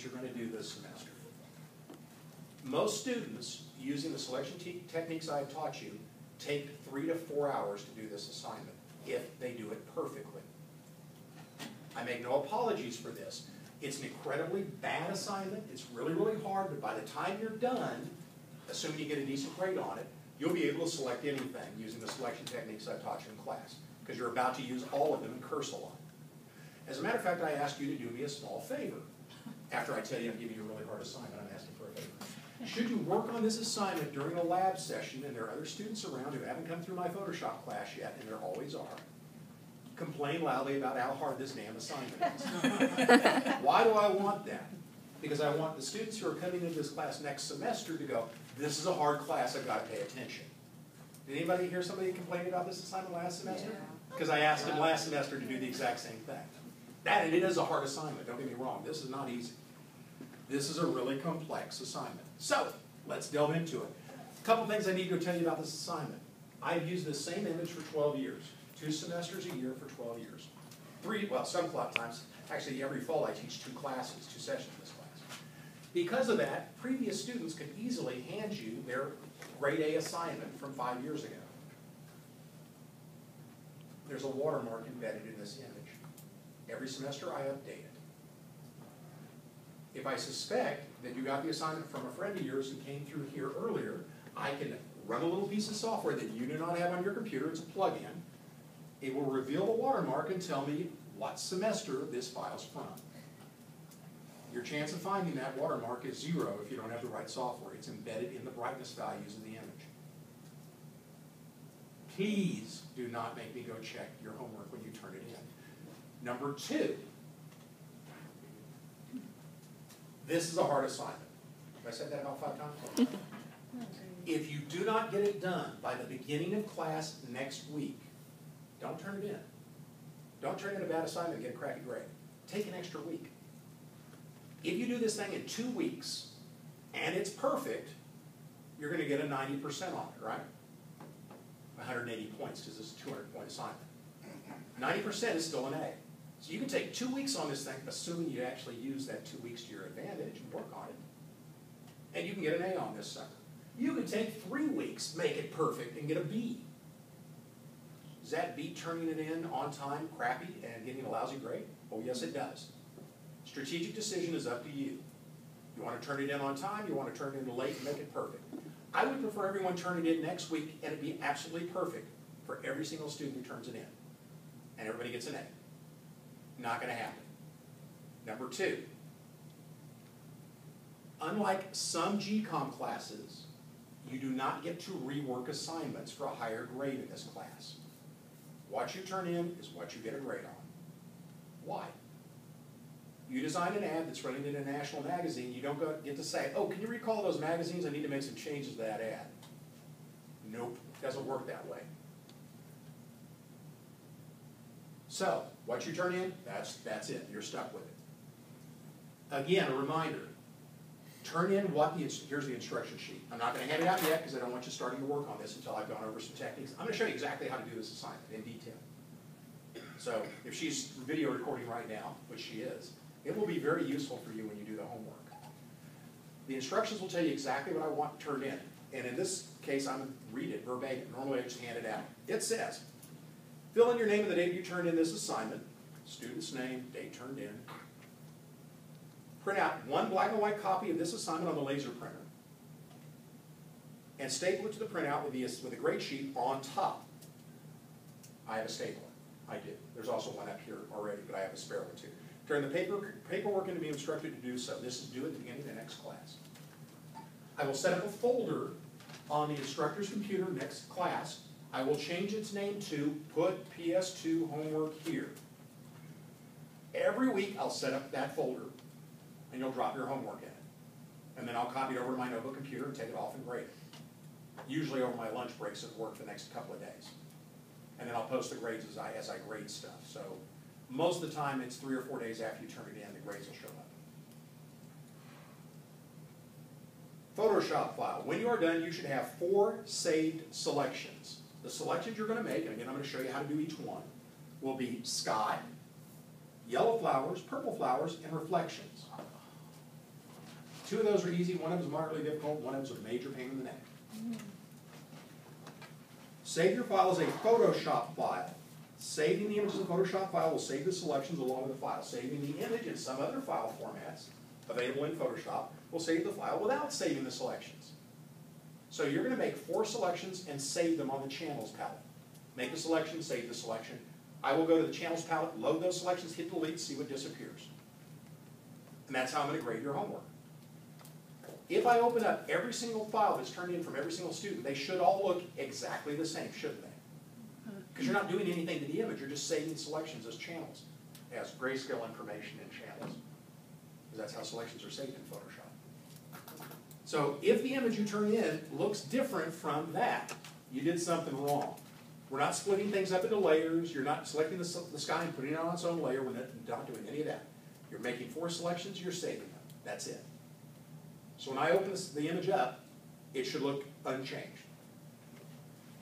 assignments you're going to do this semester. Most students, using the selection techniques I've taught you, take 3 to 4 hours to do this assignment, if they do it perfectly. I make no apologies for this. It's an incredibly bad assignment. It's really, really hard, but by the time you're done, assuming you get a decent grade on it, you'll be able to select anything using the selection techniques I've taught you in class, because you're about to use all of them in curse a lot. As a matter of fact, I ask you to do me a small favor. After I tell you I'm giving you a really hard assignment, I'm asking for a favor. Should you work on this assignment during a lab session, and there are other students around who haven't come through my Photoshop class yet, and there always are, complain loudly about how hard this damn assignment is. Why do I want that? Because I want the students who are coming into this class next semester to go, this is a hard class, I've got to pay attention. Did anybody hear somebody complain about this assignment last semester? Because I asked them last semester to do the exact same thing. And it is a hard assignment, don't get me wrong. This is not easy. This is a really complex assignment. So, let's delve into it. A couple things I need to tell you about this assignment. I've used this same image for 12 years. 2 semesters a year for 12 years. Some times, actually every fall I teach 2 classes, 2 sessions in this class. Because of that, previous students could easily hand you their grade A assignment from 5 years ago. There's a watermark embedded in this image. Every semester I update it. If I suspect that you got the assignment from a friend of yours who came through here earlier, I can run a little piece of software that you do not have on your computer. It's a plug-in. It will reveal the watermark and tell me what semester this file's from. Your chance of finding that watermark is 0 if you don't have the right software. It's embedded in the brightness values of the image. Please do not make me go check your homework when you turn it in. Number 2, this is a hard assignment. Have I said that about 5 times? If you do not get it done by the beginning of class next week, don't turn it in. Don't turn in a bad assignment and get a crappy grade. Take an extra week. If you do this thing in 2 weeks, and it's perfect, you're going to get a 90% on it, right? 180 points, because this is a 200-point assignment. 90% is still an A. So you can take 2 weeks on this thing, assuming you actually use that 2 weeks to your advantage and work on it, and you can get an A on this sucker. You can take 3 weeks, make it perfect, and get a B. Is that B turning it in on time, crappy, and getting a lousy grade? Oh, yes, it does. Strategic decision is up to you. You want to turn it in on time, you want to turn it in late and make it perfect. I would prefer everyone turn it in next week, and it'd be absolutely perfect for every single student who turns it in. And everybody gets an A. Not going to happen. Number 2, unlike some GCOM classes, you do not get to rework assignments for a higher grade in this class. What you turn in is what you get a grade on. Why? You design an ad that's running in a national magazine, you don't get to say, oh, can you recall those magazines? I need to make some changes to that ad. Nope, doesn't work that way. So, what you turn in, that's it. You're stuck with it. Again, a reminder. Turn in here's the instruction sheet. I'm not going to hand it out yet because I don't want you starting to work on this until I've gone over some techniques. I'm going to show you exactly how to do this assignment in detail. So, if she's video recording right now, which she is, it will be very useful for you when you do the homework. The instructions will tell you exactly what I want turned in. And in this case, I'm going to read it verbatim. Normally, I just hand it out. It says, fill in your name and the date you turned in this assignment, student's name, date turned in. Print out one black and white copy of this assignment on the laser printer. And staple it to the printout with a grade sheet on top. I have a stapler. I do. There's also one up here already, but I have a spare one too. Turn the paperwork in to be instructed to do so. This is due at the beginning of the next class. I will set up a folder on the instructor's computer next class. I will change its name to put PS2 homework here. Every week I'll set up that folder and you'll drop your homework in it. And then I'll copy it over to my notebook computer and take it off and grade it. Usually over my lunch breaks at work the next couple of days. And then I'll post the grades as I grade stuff. So most of the time it's 3 or 4 days after you turn it in, the grades will show up. Photoshop file. When you are done, you should have 4 saved selections. The selections you're going to make, and again I'm going to show you how to do each one, will be sky, yellow flowers, purple flowers, and reflections. Two of those are easy, one of them is moderately difficult, one of them is a major pain in the neck. Save your file as a Photoshop file. Saving the image as a Photoshop file will save the selections along with the file. Saving the image in some other file formats available in Photoshop will save the file without saving the selections. So you're going to make 4 selections and save them on the Channels palette. Make the selection, save the selection. I will go to the Channels palette, load those selections, hit delete, see what disappears. And that's how I'm going to grade your homework. If I open up every single file that's turned in from every single student, they should all look exactly the same, shouldn't they? Because you're not doing anything to the image, you're just saving selections as channels, as grayscale information in channels. Because that's how selections are saved in Photoshop. So if the image you turn in looks different from that, you did something wrong. We're not splitting things up into layers, you're not selecting the sky and putting it on its own layer, we're not doing any of that. You're making 4 selections, you're saving them, that's it. So when I open the image up, it should look unchanged.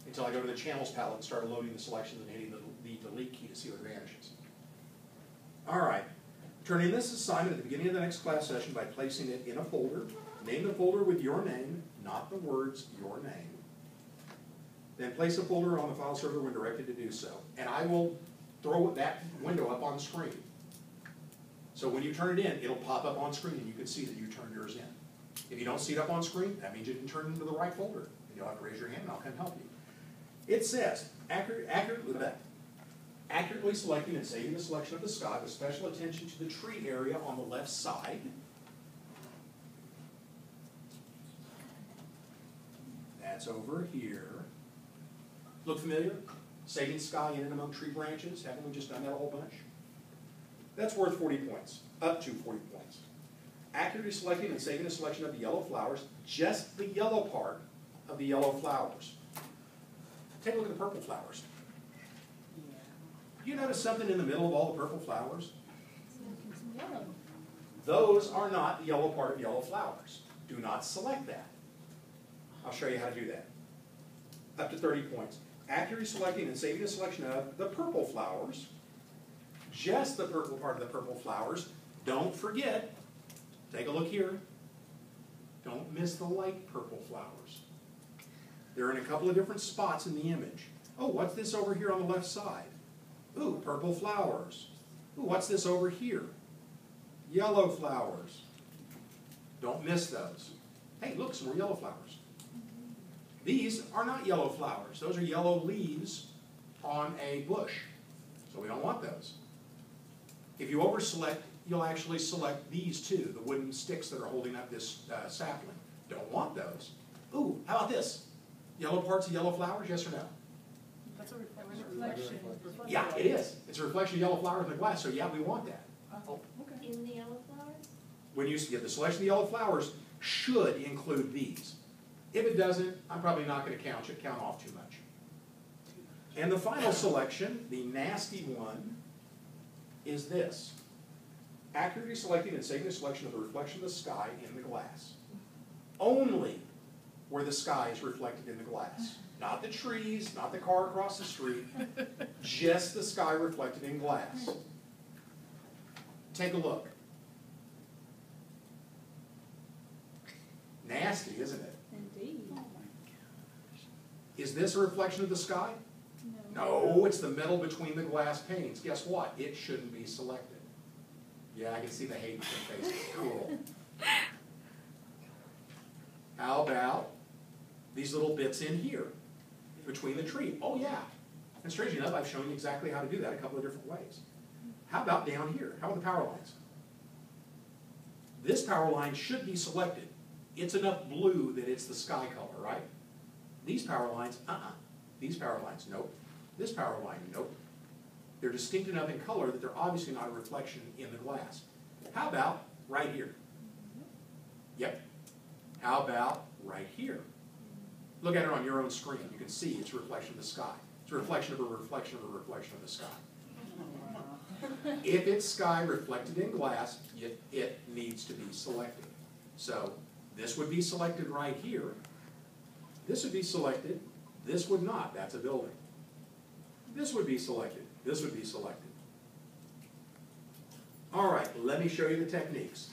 Until I go to the Channels palette and start loading the selections and hitting the delete key to see what vanishes. All right, turn in this assignment at the beginning of the next class session by placing it in a folder. Name the folder with your name, not the words your name. Then place a folder on the file server when directed to do so. And I will throw that window up on screen. So when you turn it in, it'll pop up on screen and you can see that you turned yours in. If you don't see it up on screen, that means you didn't turn it into the right folder. And you'll have to raise your hand and I'll come help you. It says, accurately selecting and saving the selection of the sky with special attention to the tree area on the left side. That's over here. Look familiar? Saving sky in and among tree branches. Haven't we just done that a whole bunch? That's worth 40 points, up to 40 points. Accurately selecting and saving the selection of the yellow flowers, just the yellow part of the yellow flowers. Take a look at the purple flowers. Do you notice something in the middle of all the purple flowers? Yellow. Those are not the yellow part of yellow flowers. Do not select that. I'll show you how to do that. Up to 30 points. Accurately selecting and saving the selection of the purple flowers, just the purple part of the purple flowers. Don't forget, take a look here. Don't miss the light purple flowers. They're in a couple of different spots in the image. Oh, what's this over here on the left side? Ooh, purple flowers. Ooh, what's this over here? Yellow flowers. Don't miss those. Hey, look, some more yellow flowers. These are not yellow flowers. Those are yellow leaves on a bush. So we don't want those. If you over-select, you'll actually select these two, the wooden sticks that are holding up this sapling. Don't want those. Ooh, how about this? Yellow parts of yellow flowers, yes or no? That's a reflection. Yeah, it is. It's a reflection of yellow flowers in the glass, so yeah, we want that. Oh, okay. In the yellow flowers? When you get the selection of yellow flowers, should include these. If it doesn't, I'm probably not going to count off too much. And the final selection, the nasty one, is this. Accurately selecting and saving the selection of the reflection of the sky in the glass. Only where the sky is reflected in the glass. Not the trees, not the car across the street, just the sky reflected in glass. Take a look. Nasty, isn't it? Indeed. Is this a reflection of the sky? No. No, it's the metal between the glass panes. Guess what? It shouldn't be selected. Yeah, I can see the hate in your face. Cool. How about these little bits in here between the tree? Oh yeah. And strangely enough, I've shown you exactly how to do that a couple of different ways. How about down here? How about the power lines? This power line should be selected. It's enough blue that it's the sky color, right? These power lines, These power lines, nope. This power line, nope. They're distinct enough in color that they're obviously not a reflection in the glass. How about right here? Yep. How about right here? Look at it on your own screen. You can see it's a reflection of the sky. It's a reflection of a reflection of a reflection of the sky. If it's sky reflected in glass, it needs to be selected. So this would be selected right here. This would be selected. This would not. That's a building. This would be selected. This would be selected. All right, let me show you the techniques.